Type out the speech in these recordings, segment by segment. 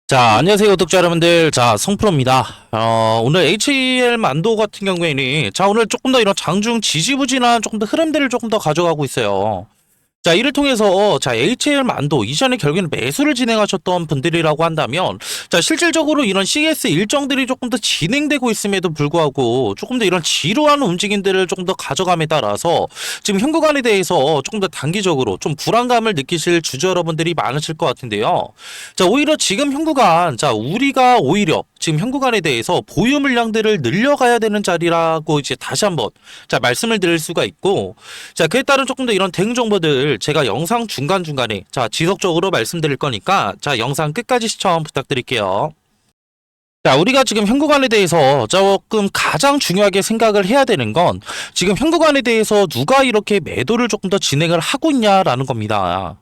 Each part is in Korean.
자, 안녕하세요, 구독자 여러분들. 자, 성프로입니다. 오늘 HAL 만도 같은 경우에는, 자, 오늘 조금 더 이런 장중 지지부진한 조금 더 흐름들을 조금 더 가져가고 있어요. 자, 이를 통해서, 자, HAL 만도, 이전에 결국에는 매수를 진행하셨던 분들이라고 한다면, 자, 실질적으로 이런 CS 일정들이 조금 더 진행되고 있음에도 불구하고, 조금 더 이런 지루한 움직임들을 조금 더 가져감에 따라서, 지금 현 구간에 대해서 조금 더 단기적으로 좀 불안감을 느끼실 주주 여러분들이 많으실 것 같은데요. 자, 오히려 지금 현 구간, 자, 우리가 오히려 지금 현 구간에 대해서 보유 물량들을 늘려가야 되는 자리라고 이제 다시 한번, 자, 말씀을 드릴 수가 있고, 자, 그에 따른 조금 더 이런 대응 정보들 제가 영상 중간중간에 자, 지속적으로 말씀드릴 거니까 자, 영상 끝까지 시청 부탁드릴게요. 자, 우리가 지금 현 구간에 대해서 조금 가장 중요하게 생각을 해야 되는 건 지금 현 구간에 대해서 누가 이렇게 매도를 조금 더 진행을 하고 있냐라는 겁니다.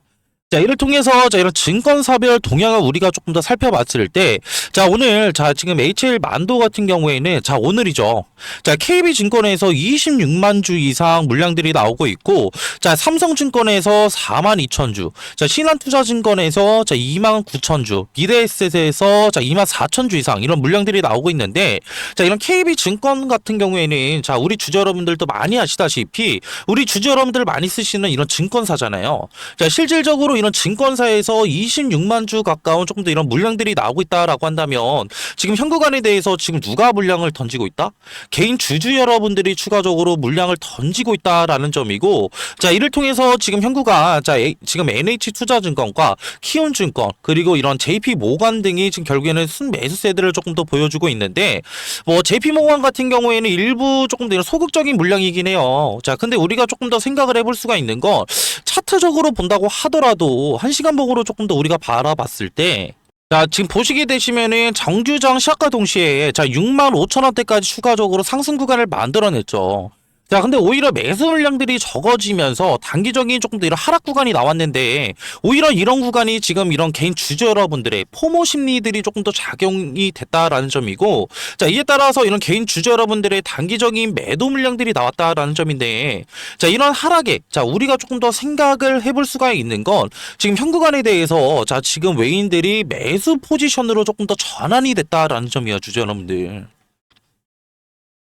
자, 이를 통해서 자, 이런 증권사별 동향을 우리가 조금 더 살펴봤을 때, 자, 오늘 자, 지금 HL 만도 같은 경우에는 자, 오늘이죠. 자, KB증권에서 26만 주 이상 물량들이 나오고 있고, 자, 삼성증권에서 4만 2천 주, 자, 신한투자증권에서 자, 2만 9천 주, 미래에셋에서 자, 2만 4천 주 이상 이런 물량들이 나오고 있는데, 자, 이런 KB증권 같은 경우에는 자, 우리 주주 여러분들도 많이 아시다시피 우리 주주 여러분들 많이 쓰시는 이런 증권사잖아요. 자, 실질적으로 이런 증권사에서 26만 주 가까운 조금 더 이런 물량들이 나오고 있다라고 한다면 지금 현 구간에 대해서 지금 누가 물량을 던지고 있다? 개인 주주 여러분들이 추가적으로 물량을 던지고 있다라는 점이고, 자, 이를 통해서 지금 현 구간, 자, 지금 NH투자증권과 키움증권 그리고 이런 JP모간 등이 지금 결국에는 순매수세들을 조금 더 보여주고 있는데, 뭐 JP모간 같은 경우에는 일부 조금 더 이런 소극적인 물량이긴 해요. 자, 근데 우리가 조금 더 생각을 해볼 수가 있는 건 차트적으로 본다고 하더라도 1시간 보고로 조금 더 우리가 바라봤을 때, 자, 지금 보시게 되시면은 정규장 시작과 동시에 자, 6만 5천 원대까지 추가적으로 상승 구간을 만들어냈죠. 자, 근데 오히려 매수 물량들이 적어지면서 단기적인 조금 더 이런 하락 구간이 나왔는데, 오히려 이런 구간이 지금 이런 개인 주주 여러분들의 포모 심리들이 조금 더 작용이 됐다라는 점이고, 자, 이에 따라서 이런 개인 주주 여러분들의 단기적인 매도 물량들이 나왔다라는 점인데, 자, 이런 하락에, 자, 우리가 조금 더 생각을 해볼 수가 있는 건 지금 현 구간에 대해서 자, 지금 외인들이 매수 포지션으로 조금 더 전환이 됐다라는 점이에요, 주주 여러분들.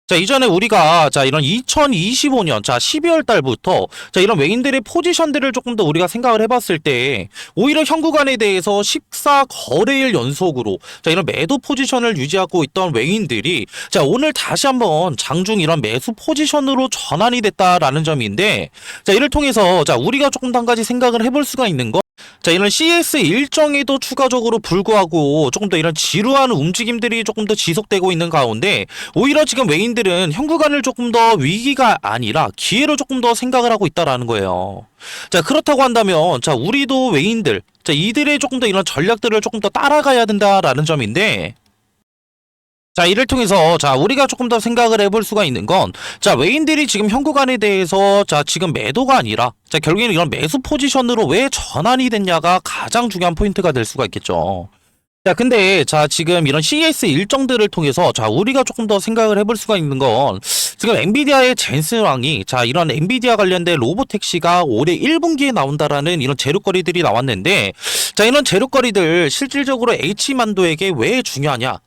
자, 이전에 우리가 자, 이런 2025년 자, 12월 달부터 자, 이런 외인들의 포지션들을 조금 더 우리가 생각을 해봤을 때 오히려 현 구간에 대해서 14거래일 연속으로 자, 이런 매도 포지션을 유지하고 있던 외인들이 자, 오늘 다시 한번 장중 이런 매수 포지션으로 전환이 됐다라는 점인데, 자, 이를 통해서 자, 우리가 조금 더 한 가지 생각을 해볼 수가 있는 건, 자, 이런 CS 일정에도 추가적으로 불구하고 조금 더 이런 지루한 움직임들이 조금 더 지속되고 있는 가운데 오히려 지금 외인들은 현 구간을 조금 더 위기가 아니라 기회로 조금 더 생각을 하고 있다라는 거예요. 자, 그렇다고 한다면 자, 우리도 외인들, 자, 이들의 조금 더 이런 전략들을 조금 더 따라가야 된다라는 점인데, 자, 이를 통해서 자, 우리가 조금 더 생각을 해볼 수가 있는 건, 자, 외인들이 지금 현 구간에 대해서 자, 지금 매도가 아니라 자, 결국에는 이런 매수 포지션으로 왜 전환이 됐냐가 가장 중요한 포인트가 될 수가 있겠죠. 자, 근데 자, 지금 이런 CS 일정들을 통해서 자, 우리가 조금 더 생각을 해볼 수가 있는 건, 지금 엔비디아의 젠슨왕이 자, 이런 엔비디아 관련된 로보택시가 올해 1분기에 나온다라는 이런 재료거리들이 나왔는데, 자, 이런 재료거리들 실질적으로 H만도에게 왜 중요하냐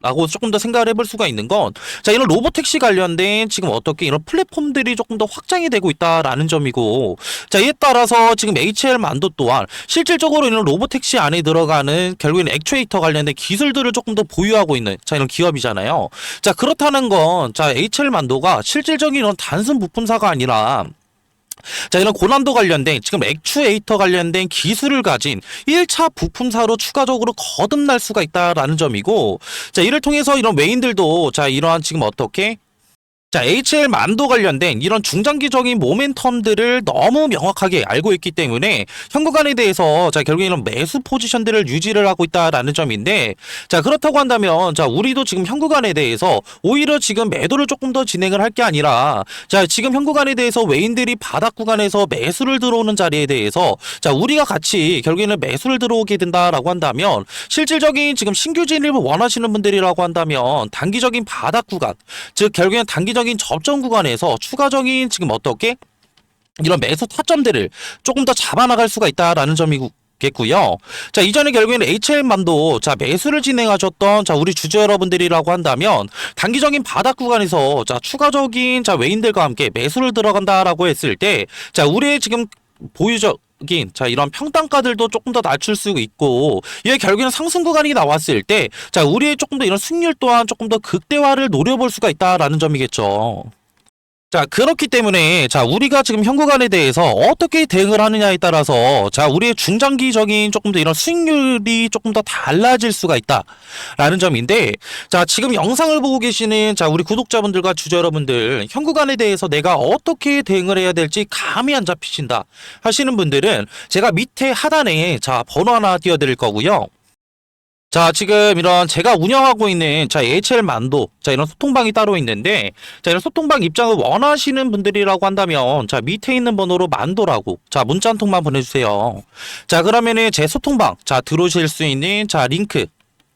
라고 조금 더 생각을 해볼 수가 있는 건, 자, 이런 로보택시 관련된 지금 어떻게 이런 플랫폼들이 조금 더 확장이 되고 있다라는 점이고, 자, 이에 따라서 지금 HL 만도 또한 실질적으로 이런 로보택시 안에 들어가는 결국에는 액추에이터 관련된 기술들을 조금 더 보유하고 있는 자, 이런 기업이잖아요. 자, 그렇다는 건 자, HL 만도가 실질적인 이런 단순 부품사가 아니라 자, 이런 고난도 관련된 지금 액추에이터 관련된 기술을 가진 1차 부품사로 추가적으로 거듭날 수가 있다라는 점이고, 자, 이를 통해서 이런 외인들도 자, 이러한 지금 어떻게 자, HL 만도 관련된 이런 중장기적인 모멘텀들을 너무 명확하게 알고 있기 때문에 현 구간에 대해서 자, 결국에 이런 매수 포지션들을 유지를 하고 있다라는 점인데, 자, 그렇다고 한다면 자, 우리도 지금 현 구간에 대해서 오히려 지금 매도를 조금 더 진행을 할 게 아니라 자, 지금 현 구간에 대해서 외인들이 바닥 구간에서 매수를 들어오는 자리에 대해서 자, 우리가 같이 결국에는 매수를 들어오게 된다라고 한다면, 실질적인 지금 신규 진입을 원하시는 분들이라고 한다면 단기적인 바닥 구간, 즉 결국에는 단기적인 접전 구간에서 추가적인 지금 어떻게 이런 매수 타점들을 조금 더 잡아나갈 수가 있다라는 점이고, 있겠고요. 자, 이전에 결국에는 HL만도 자, 매수를 진행하셨던 자, 우리 주주 여러분들이라고 한다면 단기적인 바닥 구간에서 자, 추가적인 자, 외인들과 함께 매수를 들어간다라고 했을 때 자, 우리의 지금 보유적인 자, 이런 평단가들도 조금 더 낮출 수 있고 이게 결국에는 상승 구간이 나왔을 때 자, 우리의 조금 더 이런 승률 또한 조금 더 극대화를 노려볼 수가 있다라는 점이겠죠. 자, 그렇기 때문에, 자, 우리가 지금 현 구간에 대해서 어떻게 대응을 하느냐에 따라서, 자, 우리의 중장기적인 조금 더 이런 수익률이 조금 더 달라질 수가 있다. 라는 점인데, 자, 지금 영상을 보고 계시는, 자, 우리 구독자분들과 주주 여러분들, 현 구간에 대해서 내가 어떻게 대응을 해야 될지 감이 안 잡히신다. 하시는 분들은, 제가 밑에 하단에, 자, 번호 하나 띄워드릴 거고요. 자, 지금 이런 제가 운영하고 있는 자, HL 만도 자, 이런 소통방이 따로 있는데 자, 이런 소통방 입장을 원하시는 분들이라고 한다면 자, 밑에 있는 번호로 만도라고 자, 문자 한 통만 보내주세요. 자, 그러면은 제 소통방 자, 들어오실 수 있는 자, 링크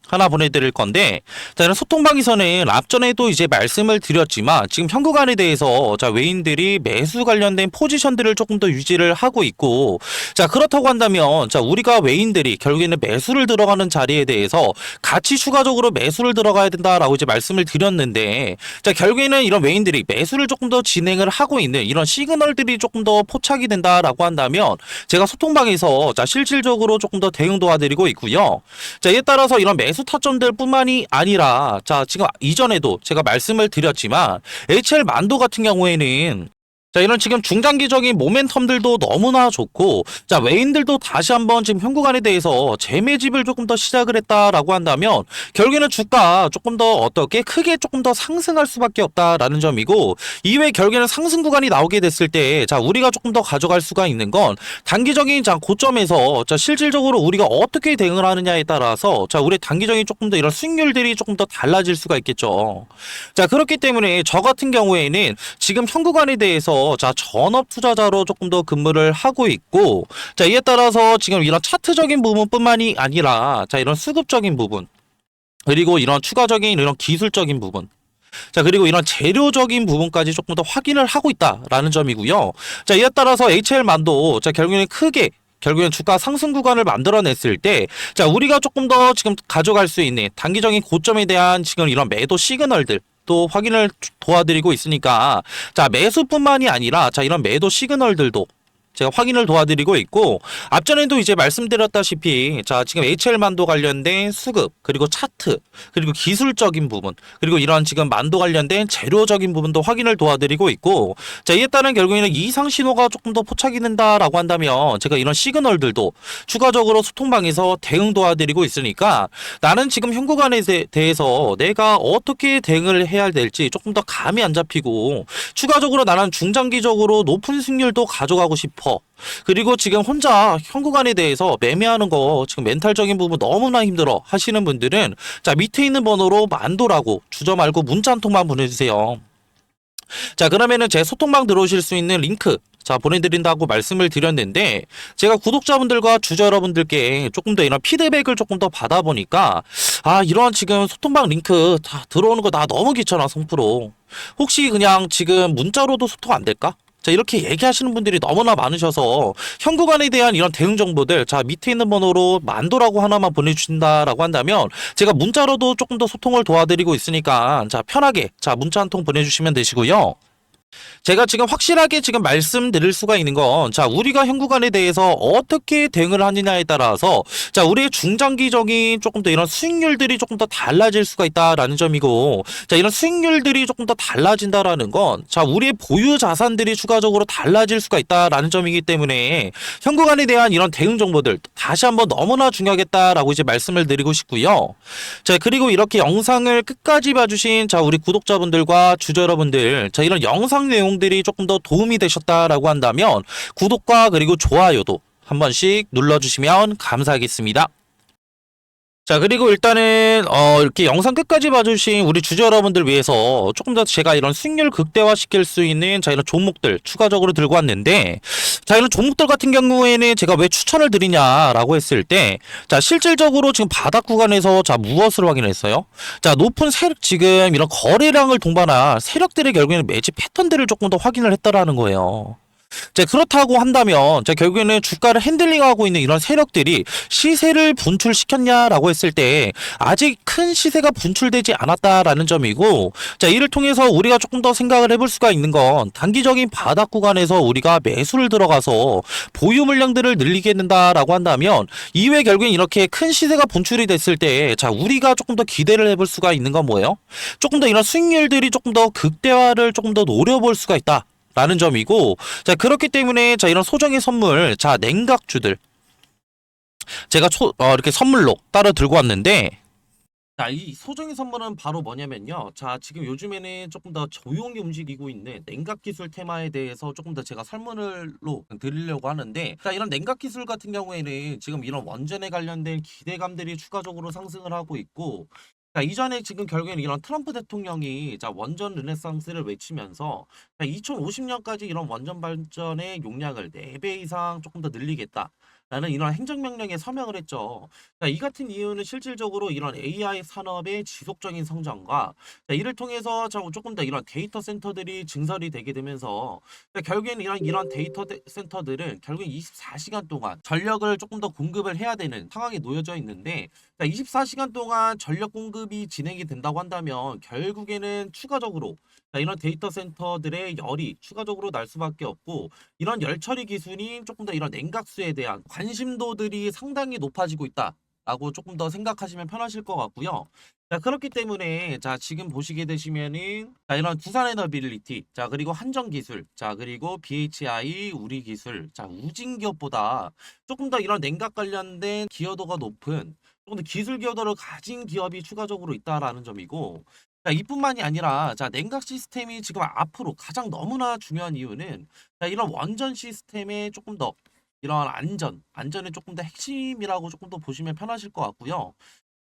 하나 보내드릴 건데 자, 이런 소통방에서는 앞전에도 이제 말씀을 드렸지만 지금 현 구간에 대해서 자, 외인들이 매수 관련된 포지션들을 조금 더 유지를 하고 있고 자, 그렇다고 한다면 자, 우리가 외인들이 결국에는 매수를 들어가는 자리에 대해서 같이 추가적으로 매수를 들어가야 된다라고 이제 말씀을 드렸는데 자, 결국에는 이런 외인들이 매수를 조금 더 진행을 하고 있는 이런 시그널들이 조금 더 포착이 된다라고 한다면 제가 소통방에서 자, 실질적으로 조금 더 대응 도와드리고 있고요. 자, 이에 따라서 이런 매수 타점들 뿐만이 아니라 자, 지금 이전에도 제가 말씀을 드렸지만 HL 만도 같은 경우에는 자, 이런 지금 중장기적인 모멘텀들도 너무나 좋고 자, 외인들도 다시 한번 지금 현 구간에 대해서 재매집을 조금 더 시작을 했다라고 한다면 결국에는 주가 조금 더 어떻게 크게 조금 더 상승할 수밖에 없다라는 점이고 이외에 결국에는 상승 구간이 나오게 됐을 때 자, 우리가 조금 더 가져갈 수가 있는 건 단기적인 자, 고점에서 자, 실질적으로 우리가 어떻게 대응을 하느냐에 따라서 자, 우리 단기적인 조금 더 이런 수익률들이 조금 더 달라질 수가 있겠죠. 자, 그렇기 때문에 저 같은 경우에는 지금 현 구간에 대해서 자, 전업 투자자로 조금 더 근무를 하고 있고 자, 이에 따라서 지금 이런 차트적인 부분뿐만이 아니라 자, 이런 수급적인 부분 그리고 이런 추가적인 이런 기술적인 부분 자, 그리고 이런 재료적인 부분까지 조금 더 확인을 하고 있다라는 점이고요. 자, 이에 따라서 HL만도 자, 결국엔 주가 상승 구간을 만들어냈을 때, 자, 우리가 조금 더 지금 가져갈 수 있는 단기적인 고점에 대한 지금 이런 매도 시그널들, 또 확인을 도와드리고 있으니까, 자, 매수뿐만이 아니라, 자, 이런 매도 시그널들도 제가 확인을 도와드리고 있고 앞전에도 이제 말씀드렸다시피 자, 지금 HL만도 관련된 수급 그리고 차트 그리고 기술적인 부분 그리고 이런 지금 만도 관련된 재료적인 부분도 확인을 도와드리고 있고 자, 이에 따른 결국에는 이상 신호가 조금 더 포착이 된다라고 한다면 제가 이런 시그널들도 추가적으로 소통방에서 대응 도와드리고 있으니까 나는 지금 현 구간에 대해서 내가 어떻게 대응을 해야 될지 조금 더 감이 안 잡히고 추가적으로 나는 중장기적으로 높은 승률도 가져가고 싶어. 그리고 지금 혼자 현 구간에 대해서 매매하는 거 지금 멘탈적인 부분 너무나 힘들어 하시는 분들은 자, 밑에 있는 번호로 만도라고 주저 말고 문자 한 통만 보내주세요. 자, 그러면은 제 소통방 들어오실 수 있는 링크 자, 보내드린다고 말씀을 드렸는데 제가 구독자분들과 주저 여러분들께 조금 더 이런 피드백을 조금 더 받아보니까 아, 이러한 지금 소통방 링크 다 들어오는 거 나 너무 귀찮아 성프로 혹시 그냥 지금 문자로도 소통 안 될까? 자, 이렇게 얘기하시는 분들이 너무나 많으셔서 현 구간에 대한 이런 대응 정보들 자, 밑에 있는 번호로 만도라고 하나만 보내주신다라고 한다면 제가 문자로도 조금 더 소통을 도와드리고 있으니까 자, 편하게 자, 문자 한 통 보내주시면 되시고요. 제가 지금 확실하게 지금 말씀드릴 수가 있는 건 자, 우리가 현 구간에 대해서 어떻게 대응을 하느냐에 따라서 자, 우리의 중장기적인 조금 더 이런 수익률들이 조금 더 달라질 수가 있다라는 점이고 자, 이런 수익률들이 조금 더 달라진다라는 건 자, 우리의 보유 자산들이 추가적으로 달라질 수가 있다라는 점이기 때문에 현 구간에 대한 이런 대응 정보들 다시 한번 너무나 중요하겠다라고 이제 말씀을 드리고 싶고요. 자, 그리고 이렇게 영상을 끝까지 봐주신 자, 우리 구독자분들과 주주 여러분들 자, 이런 영상 내용들이 조금 더 도움이 되셨다라고 한다면 구독과 그리고 좋아요도 한 번씩 눌러주시면 감사하겠습니다. 자, 그리고 일단은 이렇게 영상 끝까지 봐주신 우리 주주 여러분들 위해서 조금 더 제가 이런 수익률 극대화 시킬 수 있는 자, 이런 종목들 추가적으로 들고 왔는데 자, 이런 종목들 같은 경우에는 제가 왜 추천을 드리냐라고 했을 때 자, 실질적으로 지금 바닥 구간에서 자, 무엇을 확인했어요? 자, 높은 세력 지금 이런 거래량을 동반한 세력들의 결국에는 매집 패턴들을 조금 더 확인을 했다라는 거예요. 자, 그렇다고 한다면, 자, 결국에는 주가를 핸들링하고 있는 이런 세력들이 시세를 분출시켰냐라고 했을 때, 아직 큰 시세가 분출되지 않았다라는 점이고, 자, 이를 통해서 우리가 조금 더 생각을 해볼 수가 있는 건, 단기적인 바닥 구간에서 우리가 매수를 들어가서 보유 물량들을 늘리게 된다라고 한다면, 이후에 결국엔 이렇게 큰 시세가 분출이 됐을 때, 자, 우리가 조금 더 기대를 해볼 수가 있는 건 뭐예요? 조금 더 이런 수익률들이 조금 더 극대화를 조금 더 노려볼 수가 있다. 라는 점이고, 자, 그렇기 때문에, 자, 이런 소정의 선물, 자, 냉각주들, 제가 이렇게 선물로 따로 들고 왔는데, 자, 이 소정의 선물은 바로 뭐냐면요. 자, 지금 요즘에는 조금 더 조용히 움직이고 있는 냉각 기술 테마에 대해서 조금 더 제가 설문을로 드리려고 하는데, 자, 이런 냉각 기술 같은 경우에는 지금 이런 원전에 관련된 기대감들이 추가적으로 상승을 하고 있고, 자, 이전에 지금 결국에는 이런 트럼프 대통령이 자, 원전 르네상스를 외치면서 2050년까지 이런 원전 발전의 용량을 4배 이상 조금 더 늘리겠다. 라는 이런 행정명령에 서명을 했죠. 자, 이 같은 이유는 실질적으로 이런 AI 산업의 지속적인 성장과 자, 이를 통해서 조금 더 이런 데이터 센터들이 증설이 되게 되면서 자, 결국에는 이런 데이터 센터들은 결국 24시간 동안 전력을 조금 더 공급을 해야 되는 상황에 놓여져 있는데 자, 24시간 동안 전력 공급이 진행이 된다고 한다면 결국에는 추가적으로 자, 이런 데이터 센터들의 열이 추가적으로 날 수밖에 없고 이런 열 처리 기술이 조금 더 이런 냉각수에 대한 관심도들이 상당히 높아지고 있다라고 조금 더 생각하시면 편하실 것 같고요. 자, 그렇기 때문에 자, 지금 보시게 되시면은 자, 이런 두산에너빌리티, 자, 그리고 한전기술, 자, 그리고 BHI 우리기술, 자, 우진기업보다 조금 더 이런 냉각 관련된 기여도가 높은 조금 더 기술 기여도를 가진 기업이 추가적으로 있다라는 점이고 자, 이뿐만이 아니라 자, 냉각 시스템이 지금 앞으로 가장 너무나 중요한 이유는 자, 이런 원전 시스템에 조금 더 이런 안전이 조금 더 핵심이라고 조금 더 보시면 편하실 것 같고요.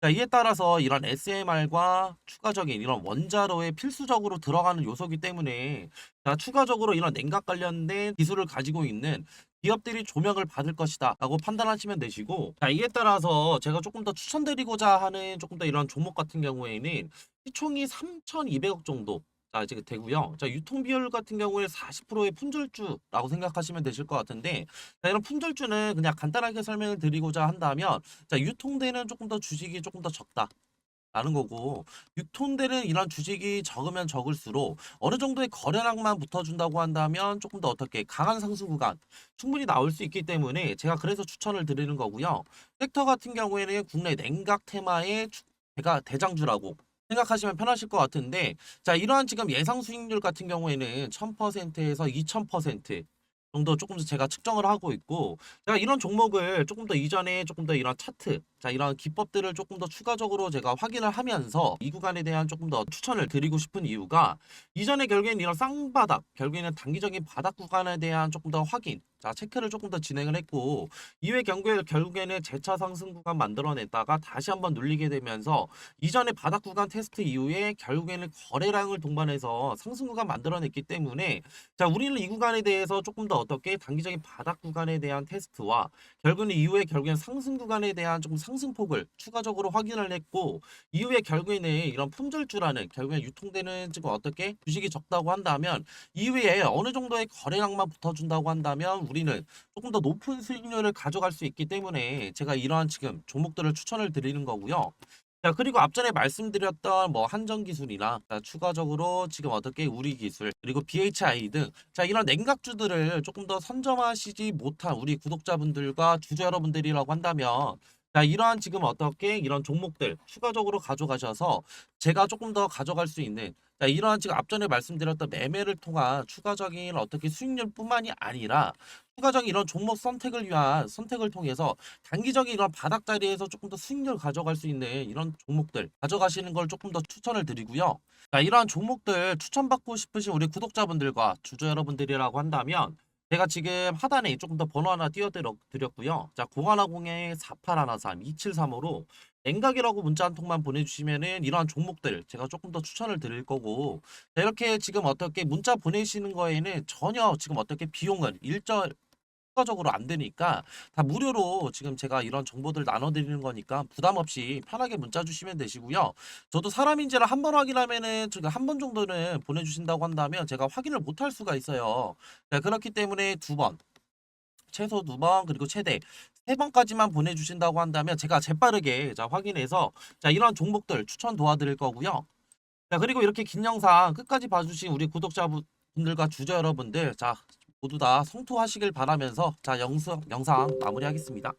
자, 이에 따라서 이런 SMR과 추가적인 이런 원자로에 필수적으로 들어가는 요소이기 때문에 자, 추가적으로 이런 냉각 관련된 기술을 가지고 있는 기업들이 조명을 받을 것이다 라고 판단하시면 되시고 자, 이에 따라서 제가 조금 더 추천드리고자 하는 조금 더 이런 종목 같은 경우에는 시총이 3,200억 정도 자, 이제 되고요. 자, 유통 비율 같은 경우에 40%의 품절주라고 생각하시면 되실 것 같은데 자, 이런 품절주는 그냥 간단하게 설명을 드리고자 한다면 자, 유통되는 조금 더 주식이 조금 더 적다. 라는 거고 유통되는 이런 주식이 적으면 적을수록 어느 정도의 거래량만 붙어준다고 한다면 조금 더 어떻게 강한 상승 구간 충분히 나올 수 있기 때문에 제가 그래서 추천을 드리는 거고요. 섹터 같은 경우에는 국내 냉각 테마의 제가 대장주라고 생각하시면 편하실 것 같은데 자, 이러한 지금 예상 수익률 같은 경우에는 1000%에서 2000% 정도 조금 더 제가 측정을 하고 있고 제가 이런 종목을 조금 더 이전에 조금 더 이런 차트 자, 이런 기법들을 조금 더 추가적으로 제가 확인을 하면서 이 구간에 대한 조금 더 추천을 드리고 싶은 이유가 이전에 결국에는 이런 쌍바닥 결국에는 단기적인 바닥 구간에 대한 조금 더 확인 자, 체크를 조금 더 진행을 했고 이후에 결국에는 재차 상승 구간 만들어냈다가 다시 한번 눌리게 되면서 이전에 바닥 구간 테스트 이후에 결국에는 거래량을 동반해서 상승 구간 만들어냈기 때문에 자, 우리는 이 구간에 대해서 조금 더 어떻게 단기적인 바닥 구간에 대한 테스트와 결국엔 상승 구간에 대한 조금 상승폭을 추가적으로 확인을 했고 이후에 결국에는 이런 품절주라는 결국엔 유통되는 지금 어떻게 주식이 적다고 한다면 이후에 어느 정도의 거래량만 붙어준다고 한다면 우리는 조금 더 높은 수익률을 가져갈 수 있기 때문에 제가 이러한 지금 종목들을 추천을 드리는 거고요. 자, 그리고 앞전에 말씀드렸던 뭐 한전기술이나 자, 추가적으로 지금 어떻게 우리기술 그리고 BHI 등 자, 이런 냉각주들을 조금 더 선점하시지 못한 우리 구독자분들과 주주 여러분들이라고 한다면 자, 이러한 지금 어떻게 이런 종목들 추가적으로 가져가셔서 제가 조금 더 가져갈 수 있는 자, 이러한 지금 앞전에 말씀드렸던 매매를 통한 추가적인 어떻게 수익률뿐만이 아니라 추가적인 이런 종목 선택을 위한 선택을 통해서 단기적인 이런 바닥 자리에서 조금 더 수익률 가져갈 수 있는 이런 종목들 가져가시는 걸 조금 더 추천을 드리고요. 자, 이러한 종목들 추천받고 싶으신 우리 구독자분들과 주주 여러분들이라고 한다면 제가 지금 하단에 조금 더 번호 하나 띄워드렸고요. 자, 0110-4813-2735로 냉각이라고 문자 한 통만 보내주시면은 이러한 종목들 제가 조금 더 추천을 드릴 거고 자, 이렇게 지금 어떻게 문자 보내시는 거에는 전혀 지금 어떻게 비용은 추가적으로 안 되니까 다 무료로 지금 제가 이런 정보들 나눠드리는 거니까 부담 없이 편하게 문자 주시면 되시고요. 저도 사람인지를 한 번 확인하면은 제가 한 번 정도는 보내주신다고 한다면 제가 확인을 못 할 수가 있어요. 자, 그렇기 때문에 두 번, 최소 두 번, 그리고 최대 세 번까지만 보내주신다고 한다면 제가 재빠르게 자 확인해서 자 이런 종목들 추천 도와드릴 거고요. 자, 그리고 이렇게 긴 영상 끝까지 봐주신 우리 구독자분들과 주저 여러분들, 자, 모두 다 성투하시길 바라면서, 자, 영상 마무리하겠습니다.